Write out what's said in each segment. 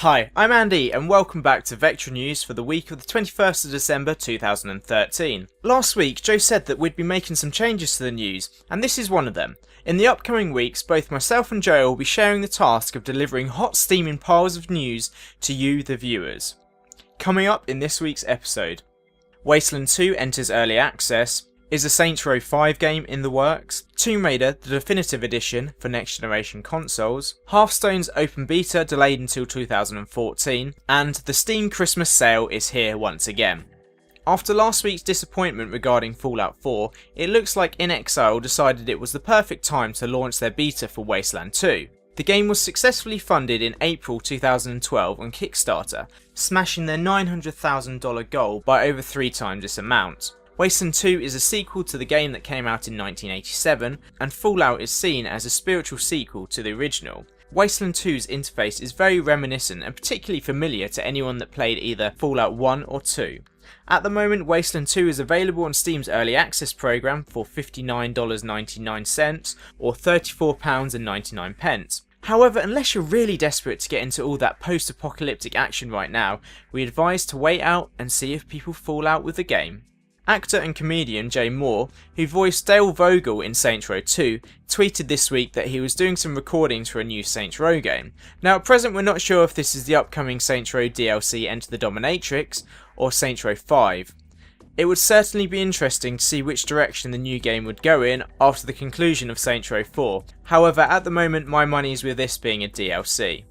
Hi, I'm Andy and welcome back to Vectra News for the week of the 21st of December 2013. Last week Joe said that we'd be making some changes to the news, and this is one of them. In the upcoming weeks, both myself and Joe will be sharing the task of delivering hot steaming piles of news to you, the viewers. Coming up in this week's episode: Wasteland 2 enters early access. Is a Saints Row 5 game in the works? Tomb Raider, the definitive edition for next generation consoles. Hearthstone's Open Beta delayed until 2014. And the Steam Christmas sale is here once again. After last week's disappointment regarding Fallout 4, it looks like inXile decided it was the perfect time to launch their beta for Wasteland 2. The game was successfully funded in April 2012 on Kickstarter, smashing their $900,000 goal by over 3 times this amount. Wasteland 2 is a sequel to the game that came out in 1987, and Fallout is seen as a spiritual sequel to the original. Wasteland 2's interface is very reminiscent and particularly familiar to anyone that played either Fallout 1 or 2. At the moment, Wasteland 2 is available on Steam's Early Access program for $59.99 or £34.99. However, unless you're really desperate to get into all that post-apocalyptic action right now, we advise to wait out and see if people fall out with the game. Actor and comedian Jay Moore, who voiced Dale Vogel in Saints Row 2, tweeted this week that he was doing some recordings for a new Saints Row game. Now at present we're not sure if this is the upcoming Saints Row DLC Enter the Dominatrix or Saints Row 5. It would certainly be interesting to see which direction the new game would go in after the conclusion of Saints Row 4, however at the moment my money is with this being a DLC.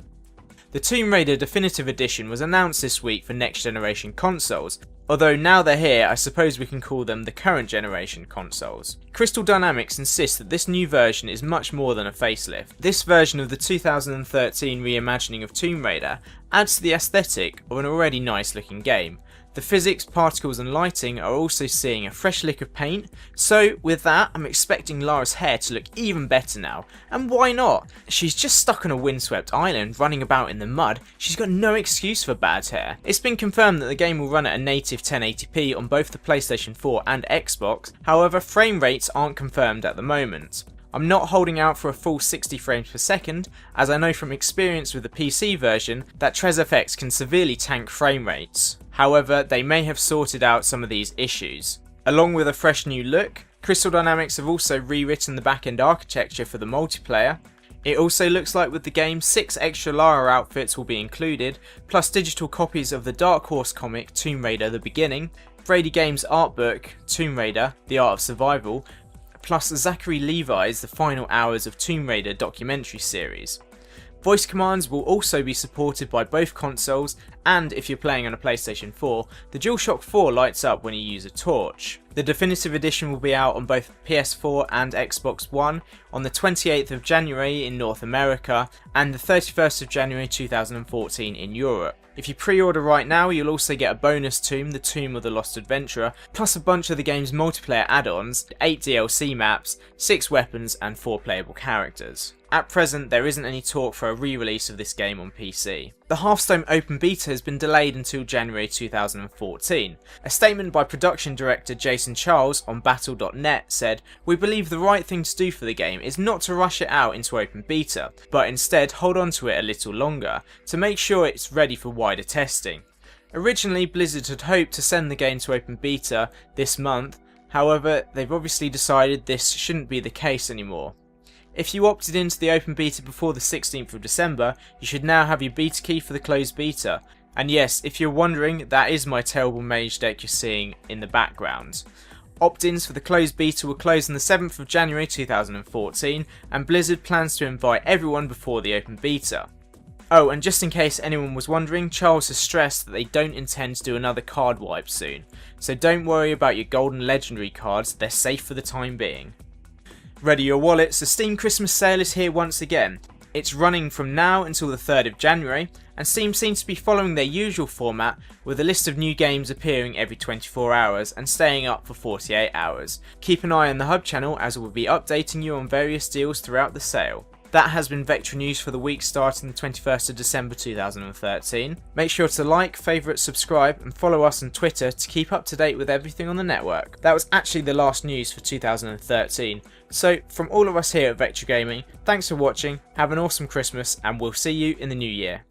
The Tomb Raider Definitive Edition was announced this week for next generation consoles, although now they're here I suppose we can call them the current generation consoles. Crystal Dynamics insists that this new version is much more than a facelift. This version of the 2013 reimagining of Tomb Raider adds to the aesthetic of an already nice looking game. The physics, particles and lighting are also seeing a fresh lick of paint, so with that I'm expecting Lara's hair to look even better now, and why not? She's just stuck on a windswept island running about in the mud, she's got no excuse for bad hair. It's been confirmed that the game will run at a native 1080p on both the PlayStation 4 and Xbox, however frame rates aren't confirmed at the moment. I'm not holding out for a full 60 frames per second, as I know from experience with the PC version that TresFX can severely tank frame rates. However, they may have sorted out some of these issues. Along with a fresh new look, Crystal Dynamics have also rewritten the back-end architecture for the multiplayer. It also looks like with the game 6 extra Lara outfits will be included, plus digital copies of the Dark Horse comic Tomb Raider The Beginning, Brady Games art book Tomb Raider The Art of Survival, plus Zachary Levi's The Final Hours of Tomb Raider documentary series. Voice commands will also be supported by both consoles, and if you're playing on a PlayStation 4, the DualShock 4 lights up when you use a torch. The definitive edition will be out on both PS4 and Xbox One on the 28th of January in North America and the 31st of January 2014 in Europe. If you pre-order right now, you'll also get a bonus tomb, the Tomb of the Lost Adventurer, plus a bunch of the game's multiplayer add-ons, 8 DLC maps, 6 weapons and 4 playable characters. At present, there isn't any talk for a re-release of this game on PC. The Hearthstone Open Beta has been delayed until January 2014. A statement by production director Jason Charles on Battle.net said, "We believe the right thing to do for the game is not to rush it out into open beta, but instead hold on to it a little longer, to make sure it's ready for wider testing." Originally, Blizzard had hoped to send the game to open beta this month, however they've obviously decided this shouldn't be the case anymore. If you opted into the open beta before the 16th of December, you should now have your beta key for the closed beta. And yes, if you're wondering, that is my terrible mage deck you're seeing in the background. Opt-ins for the closed beta will close on the 7th of January 2014, and Blizzard plans to invite everyone before the open beta. Oh, and just in case anyone was wondering, Charles has stressed that they don't intend to do another card wipe soon, so don't worry about your golden legendary cards, they're safe for the time being. Ready your wallets, the Steam Christmas sale is here once again. It's running from now until the 3rd of January, and Steam seems to be following their usual format with a list of new games appearing every 24 hours and staying up for 48 hours. Keep an eye on the Hub channel as we'll be updating you on various deals throughout the sale. That has been Vectra News for the week starting the 21st of December 2013. Make sure to like, favourite, subscribe and follow us on Twitter to keep up to date with everything on the network. That was actually the last news for 2013. So from all of us here at Vectra Gaming, thanks for watching, have an awesome Christmas and we'll see you in the new year.